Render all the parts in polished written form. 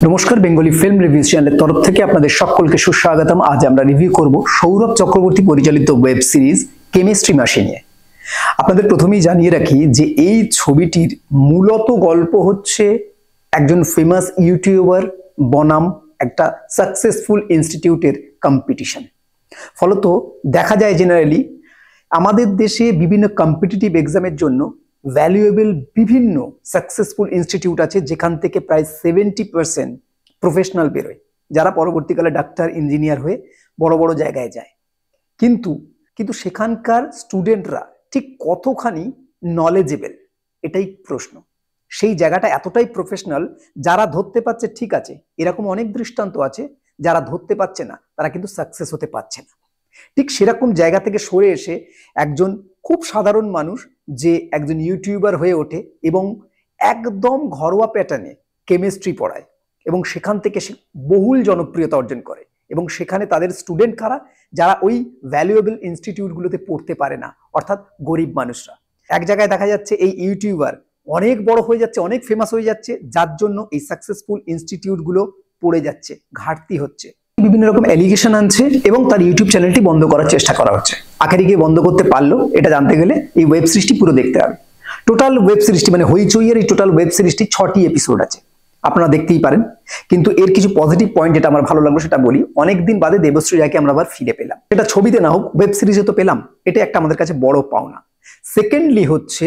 নমস্কার, Bengali film review চ্যানেলের তরফ থেকে আপনাদের সকলকে সুস্বাগতম। আজ আমরা রিভিউ করব সৌরভ চক্রবর্তী পরিচালিত ওয়েব সিরিজ কেমিস্ট্রি মাসি নিয়ে। আপনাদের প্রথমেই জানিয়ে রাখি যে এই ছবিটির মূলত গল্প হচ্ছে একজন ফেমাস ইউটিউবার বনাম একটা সাকসেসফুল ইনস্টিটিউটের কম্পিটিশন। ফলত দেখা যায় জেনারেলি আমাদের দেশে বিভিন্ন কম্পিটিটিভ এক্সামের জন্য ভ্যালুয়েবল বিভিন্ন সাকসেসফুল ইনস্টিটিউট আছে, যেখান থেকে প্রায় 70% প্রফেশনাল বেরোয়, যারা পরবর্তীকালে ডাক্তার ইঞ্জিনিয়ার হয়ে বড় বড় জায়গায় যায়। কিন্তু সেখানকার স্টুডেন্টরা ঠিক কতখানি নলেজেবল, এটাই প্রশ্ন। সেই জায়গাটা এতটাই প্রফেশনাল, যারা ধরতে পারছে ঠিক আছে, এরকম অনেক দৃষ্টান্ত আছে, যারা ধরতে পারছে না তারা কিন্তু সাকসেস হতে পারছে না। ঠিক সেরকম জায়গা থেকে সরে এসে একজন খুব সাধারণ মানুষ যে একজন ইউটিউবার হয়ে ওঠে এবং একদম ঘরোয়া প্যাটার্নে কেমিস্ট্রি পড়ায় এবং সেখান থেকে সে বহুল জনপ্রিয়তা অর্জন করে। এবং সেখানে তাদের স্টুডেন্ট কারা, যারা ওই ভ্যালুয়েবল ইনস্টিটিউটগুলোতে পড়তে পারে না, অর্থাৎ গরিব মানুষরা। এক জায়গায় দেখা যাচ্ছে এই ইউটিউবার অনেক বড় হয়ে যাচ্ছে, অনেক ফেমাস হয়ে যাচ্ছে, যার জন্য এই সাকসেসফুল ইনস্টিটিউটগুলো পড়ে যাচ্ছে, ঘাটতি হচ্ছে, বিভিন্ন রকম অ্যালিগেশন আনছে এবং তার ইউটিউব চ্যানেলটি বন্ধ করার চেষ্টা করা হচ্ছে। আখেরে গিয়ে বন্ধ করতে পারলো, এটা জানতে গেলে এই ওয়েব সিরিজটি পুরো দেখতে হবে। টোটাল ওয়েব সিরিজটি মানে হইচইয়ের এই টোটাল ওয়েব সিরিজটি 6টি এপিসোড আছে, আপনারা দেখতেই পারেন। কিন্তু এর কিছু পজিটিভ পয়েন্ট যেটা আমার ভালো লাগলো সেটা বলি। অনেকদিন বাদে দেবশ্রী রায়কে আমরা আবার ফিরে পেলাম, সেটা ছবিতে না হোক ওয়েব সিরিজে তো পেলাম, এটা একটা আমাদের কাছে বড় পাওনা। সেকেন্ডলি হচ্ছে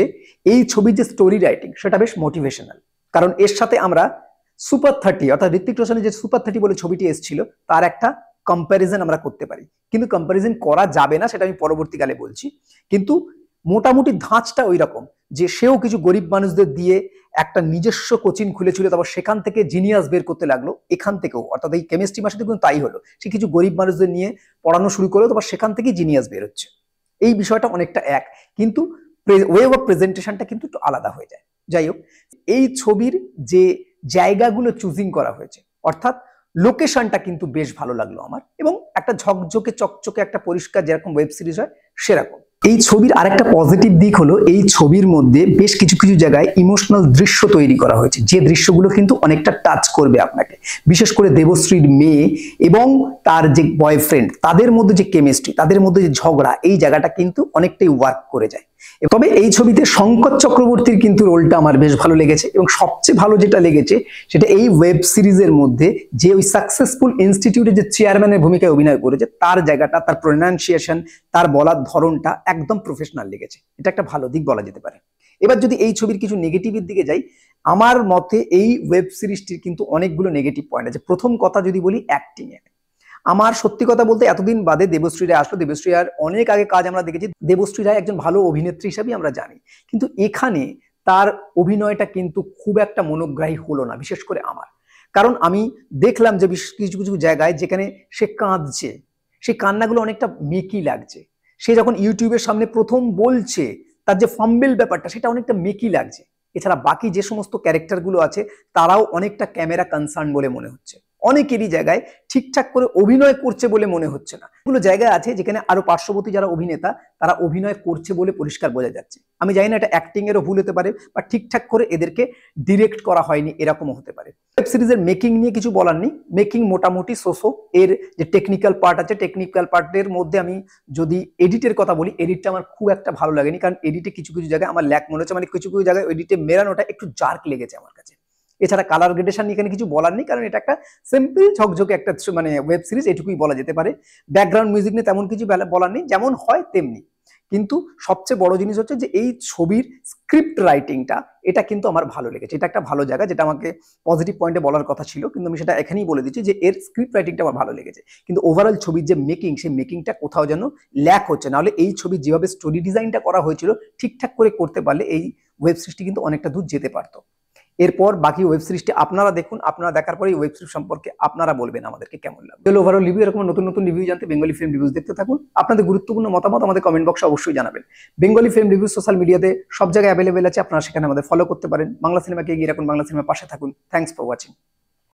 এই ছবির যে স্টোরি রাইটিং সেটা বেশ মোটিভেশনাল, কারণ এর সাথে আমরা সুপার 30 অর্থাৎ ঋত্বিক রোশনের যে সুপার 30 বলে ছবিটি এসেছিল তার একটা কম্প্যারিজন আমরা করতে পারি। কিন্তু কম্প্যারিজন করা যাবে না, সেটা আমি পরবর্তীকালে বলছি। কিন্তু মোটামুটি ধাঁচটা ওই রকম যে সেও কিছু গরিব মানুষদের দিয়ে একটা নিজস্ব কোচিং খুলেছিল, তারপর সেখান থেকে জিনিয়াস বের করতে লাগলো। এখান থেকেও অর্থাৎ এই কেমিস্ট্রি মাসে কিন্তু তাই হলো, সে কিছু গরিব মানুষদের নিয়ে পড়ানো শুরু করলো, তারপর সেখান থেকেই জিনিয়াস বের হচ্ছে। এই বিষয়টা অনেকটা এক, কিন্তু ওয়ে অফ প্রেজেন্টেশনটা কিন্তু একটু আলাদা হয়ে যায়। যাই হোক, এই ছবির যে জায়গাগুলো চুজিং করা হয়েছে, অর্থাৎ লোকেশনটা কিন্তু বেশ ভালো লাগলো আমার, এবং একটা ঝকঝকে চকচকে একটা পরিষ্কার যেরকম ওয়েব সিরিজ হয় সেরকম। এই ছবির আরেকটা পজিটিভ দিক হলো এই ছবির মধ্যে বেশ কিছু কিছু জায়গায় ইমোশনাল দৃশ্য তৈরি করা হয়েছে, যে দৃশ্যগুলো কিন্তু অনেকটা টাচ করবে আপনাকে। বিশেষ করে দেবশ্রীর মেয়ে এবং তার যে বয়ফ্রেন্ড, তাদের মধ্যে যে কেমিস্ট্রি, তাদের মধ্যে যে ঝগড়া, এই জায়গাটা কিন্তু অনেকটাই ওয়ার্ক করে যায়। তবে এই ছবিতে শঙ্কর চক্রবর্তীর কিন্তু রোলটা আমার বেশ ভালো লেগেছে, এবং সবচেয়ে ভালো যেটা লেগেছে সেটা এই ওয়েব সিরিজের মধ্যে যে ওই সাকসেসফুল ইনস্টিটিউটে যে চেয়ারম্যানের ভূমিকায় অভিনয় করেছে, তার জায়গাটা, তার প্রোনাউন্সিয়েশন, তার বলার ধরনটা একদম প্রফেশনাল লেগেছে। এটা একটা ভালো দিক বলা যেতে পারে। এবার যদি এই ছবির কিছু নেগেটিভের দিকে যাই, আমার মতে এই ওয়েব সিরিজটির কিন্তু অনেকগুলো নেগেটিভ পয়েন্ট আছে। প্রথম কথা যদি বলি অ্যাক্টিং এ, আমার সত্যি কথা বলতে এতদিন বাদে দেবশ্রী রায় আসলো। দেবশ্রী রায়ের অনেক আগে কাজ আমরা দেখেছি, দেবশ্রী রায় একজন ভালো অভিনেত্রী হিসাবে আমরা জানি, কিন্তু এখানে তার অভিনয়টা কিন্তু খুব একটা মনোগ্রাহী হলো না, বিশেষ করে আমার। কারণ আমি দেখলাম যে কিছু কিছু জায়গায় যেখানে সে কাঁদছে, সেই কান্নাগুলো অনেকটা মেকি লাগছে। সে যখন ইউটিউবের সামনে প্রথম বলছে, তার যে ফাম্বেল ব্যাপারটা, সেটা অনেকটা মেকি লাগছে। এছাড়া বাকি যে সমস্ত ক্যারেক্টারগুলো আছে তারাও অনেকটা ক্যামেরা কনসার্ন বলে মনে হচ্ছে। অনেকেরই জায়গায় ঠিকঠাক করে অভিনয় করছে বলে মনে হচ্ছে না। এগুলো জায়গায় আছে যেখানে আরো পার্শ্ববর্তী যারা অভিনেতা তারা অভিনয় করছে বলে পরিষ্কার বোঝা যাচ্ছে। আমি জানি না এটা অ্যাক্টিং এরও ভুল হতে পারে, বা ঠিকঠাক করে এদেরকে ডিরেক্ট করা হয়নি, এরকমও হতে পারে। ওয়েব সিরিজের মেকিং নিয়ে কিছু বলার নেই, মেকিং মোটামুটি সোসো। এর যে টেকনিক্যাল পার্ট আছে, টেকনিক্যাল পার্টের মধ্যে আমি যদি এডিটের কথা বলি, এডিটটা আমার খুব একটা ভালো লাগেনি, কারণ এডিটে কিছু কিছু জায়গায় আমার ল্যাক মনে হচ্ছে, মানে কিছু কিছু জায়গায় এডিটে মেরানোটা একটু জার্ক লেগেছে আমার কাছে। এছাড়া কালার গ্রেডেশন এখানে কিছু বলার নেই, কারণ এটা একটা সিম্পল ঝকঝকে একটা মানে ওয়েব সিরিজ, এটুকুই বলা যেতে পারে। ব্যাকগ্রাউন্ড মিউজিক নিয়ে তেমন কিছু বলার নেই, যেমন হয় তেমনি। কিন্তু সবচেয়ে বড় জিনিস হচ্ছে যে এই ছবির স্ক্রিপ্ট রাইটিংটা, এটা কিন্তু আমার ভালো লেগেছে। এটা একটা ভালো জায়গা, যেটা আমাকে পজিটিভ পয়েন্টে বলার কথা ছিল, কিন্তু আমি সেটা এখানেই বলে দিচ্ছি যে এর স্ক্রিপ্ট রাইটিংটা আমার ভালো লেগেছে। কিন্তু ওভারঅল ছবির যে মেকিং, সেই মেকিংটা কোথাও যেন ল্যাক হচ্ছে। নাহলে এই ছবির যেভাবে স্টোরি ডিজাইনটা করা হয়েছিল, ঠিকঠাক করে করতে পারলে এই ওয়েব সিরিজটি কিন্তু অনেকটা দূর যেতে পারতো। এরপর বাকি ওয়েব সিরিজটি আপনারা দেখুন, আপনারা দেখার পরে ওয়েব সিরিজ সম্পর্কে আপনারা বলবেন আমাদেরকে কেমন লাগবে। ওভারঅল রিভিউ, এরকম নতুন নতুন রিভিউ জানতে বেঙ্গলি ফিল্ম রিভিউজ দেখতে থাকুন। আপনাদের গুরুত্বপূর্ণ মতামত আমাদের কমেন্ট বক্সে অবশ্যই জানাবেন। বেঙ্গলি ফিল্ম রিভিউজ সোশ্যাল মিডিয়াতে সব জায়গায় অ্যাভেলেবেল আছে, আপনারা সেখানে আমাদের ফলো করতে পারেন। বাংলা সিনেমাকে এগিয়ে রাখুন, বাংলা সিনেমার পাশে থাকুন। Thanks for watching.